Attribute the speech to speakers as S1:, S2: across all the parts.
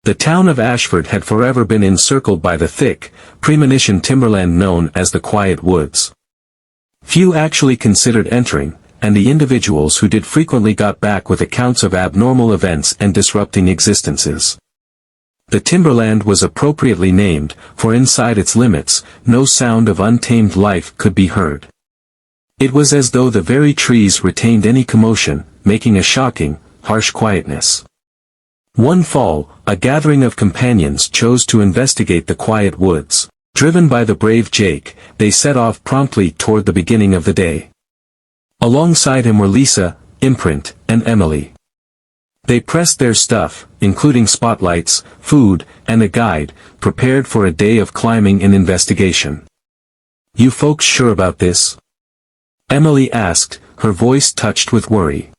S1: The town of Ashford had forever been encircled by the thick, premonition timberland known as the Quiet Woods. Few actually considered entering, and the individuals who did frequently got back with accounts of abnormal events and disrupting existences. The timberland was appropriately named, for inside its limits, no sound of untamed life could be heard. It was as though the very trees retained any commotion, making a shocking, harsh quietness. One fall, a gathering of companions chose to investigate the Quiet Woods. Driven by the brave Jake, they set off promptly toward the beginning of the day. Alongside him were Lisa, Imprint, and Emily. They pressed their stuff, including spotlights, food, and a guide, prepared for a day of climbing and investigation. "You folks sure about this?" Emily asked, her voice touched with worry.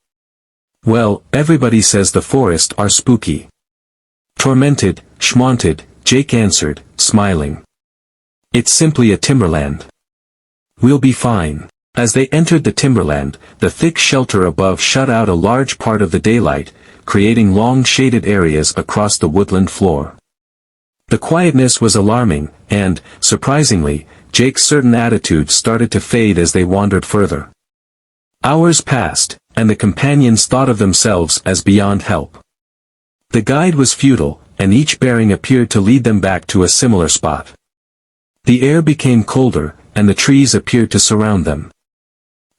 S1: "Well, everybody says the forests are spooky." "Tormented, schmaunted," Jake answered, smiling. "It's simply a timberland. We'll be fine." As they entered the timberland, the thick shelter above shut out a large part of the daylight, creating long shaded areas across the woodland floor. The quietness was alarming, and, surprisingly, Jake's certain attitude started to fade as they wandered further. Hours passed, and the companions thought of themselves as beyond help. The guide was futile, and each bearing appeared to lead them back to a similar spot. The air became colder, and the trees appeared to surround them.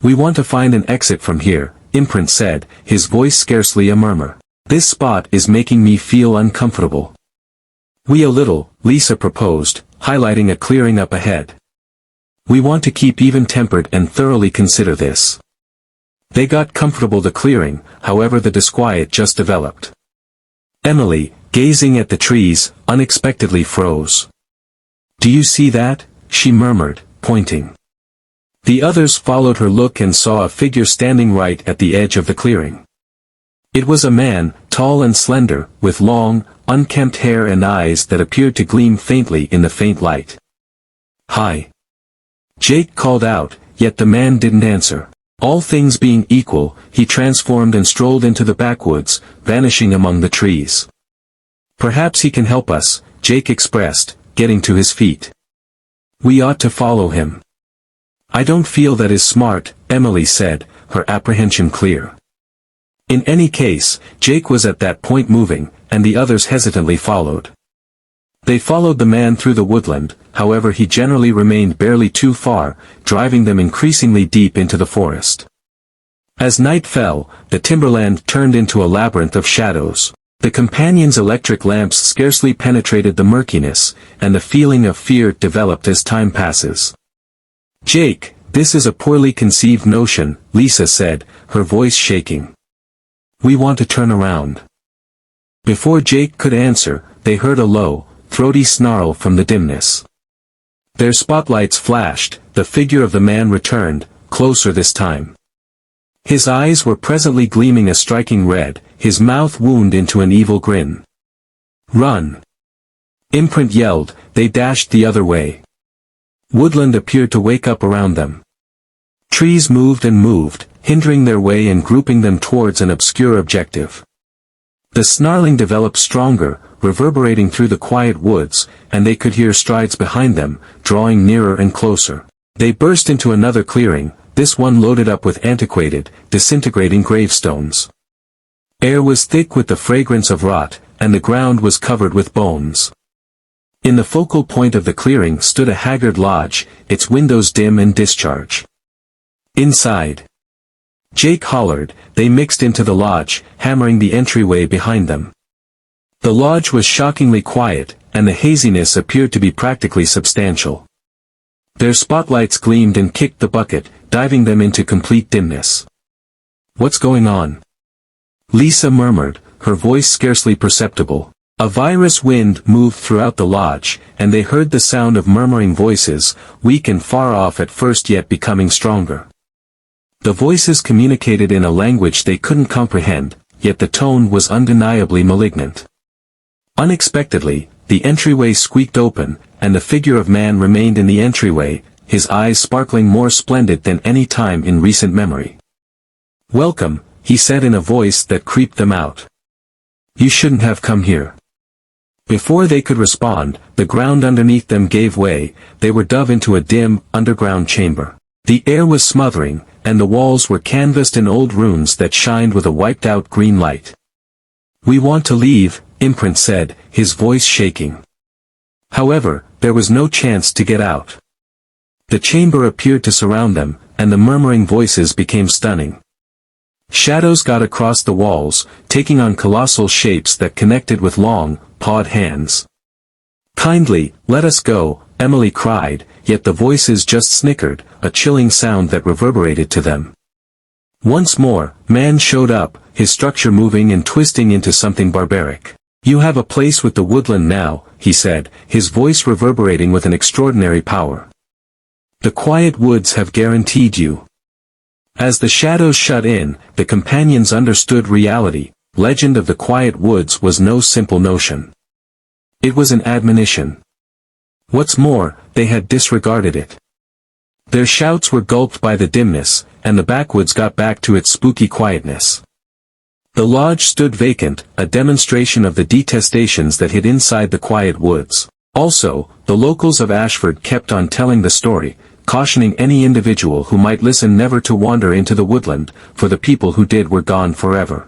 S1: "We want to find an exit from here," Imprint said, his voice scarcely a murmur. "This spot is making me feel uncomfortable." "We a little," Lisa proposed, highlighting a clearing up ahead. "We want to keep even-tempered and thoroughly consider this." They got comfortable the clearing, however the disquiet just developed. Emily, gazing at the trees, unexpectedly froze. "Do you see that?" she murmured, pointing. The others followed her look and saw a figure standing right at the edge of the clearing. It was a man, tall and slender, with long, unkempt hair and eyes that appeared to gleam faintly in the faint light. "Hi!" Jake called out, yet the man didn't answer. All things being equal, he transformed and strolled into the backwoods, vanishing among the trees. "Perhaps he can help us," Jake expressed, getting to his feet. "We ought to follow him." "I don't feel that is smart," Emily said, her apprehension clear. In any case, Jake was at that point moving, and the others hesitantly followed. They followed the man through the woodland, however he generally remained barely too far, driving them increasingly deep into the forest. As night fell, the timberland turned into a labyrinth of shadows. The companions' electric lamps scarcely penetrated the murkiness, and the feeling of fear developed as time passes. "Jake, this is a poorly conceived notion," Lisa said, her voice shaking. "We want to turn around." Before Jake could answer, they heard a low, throaty snarl from the dimness. Their spotlights flashed, the figure of the man returned, closer this time. His eyes were presently gleaming a striking red, his mouth wound into an evil grin. "Run!" Imprint yelled, they dashed the other way. Woodland appeared to wake up around them. Trees moved and moved, hindering their way and grouping them towards an obscure objective. The snarling developed stronger, reverberating through the quiet woods, and they could hear strides behind them, drawing nearer and closer. They burst into another clearing, this one loaded up with antiquated, disintegrating gravestones. Air was thick with the fragrance of rot, and the ground was covered with bones. In the focal point of the clearing stood a haggard lodge, its windows dim and discharged. Inside. Jake hollered, they mixed into the lodge, hammering the entryway behind them. The lodge was shockingly quiet, and the haziness appeared to be practically substantial. Their spotlights gleamed and kicked the bucket, diving them into complete dimness. "What's going on?" Lisa murmured, her voice scarcely perceptible. A virus wind moved throughout the lodge, and they heard the sound of murmuring voices, weak and far off at first yet becoming stronger. The voices communicated in a language they couldn't comprehend, yet the tone was undeniably malignant. Unexpectedly, the entryway squeaked open, and the figure of man remained in the entryway, his eyes sparkling more splendid than any time in recent memory. "Welcome," he said in a voice that creeped them out. "You shouldn't have come here." Before they could respond, the ground underneath them gave way, they were dove into a dim, underground chamber. The air was smothering, and the walls were canvassed in old runes that shined with a wiped-out green light. "We want to leave," Imprint said, his voice shaking. However, there was no chance to get out. The chamber appeared to surround them, and the murmuring voices became stunning. Shadows got across the walls, taking on colossal shapes that connected with long, pawed hands. "Kindly, let us go," Emily cried, yet the voices just snickered, a chilling sound that reverberated to them. Once more, man showed up, his structure moving and twisting into something barbaric. "You have a place with the woodland now," he said, his voice reverberating with an extraordinary power. "The quiet woods have guaranteed you." As the shadows shut in, the companions understood reality. Legend of the Quiet Woods was no simple notion. It was an admonition. What's more, they had disregarded it. Their shouts were gulped by the dimness, and the backwoods got back to its spooky quietness. The lodge stood vacant, a demonstration of the detestations that hid inside the quiet woods. Also, the locals of Ashford kept on telling the story, cautioning any individual who might listen never to wander into the woodland, for the people who did were gone forever.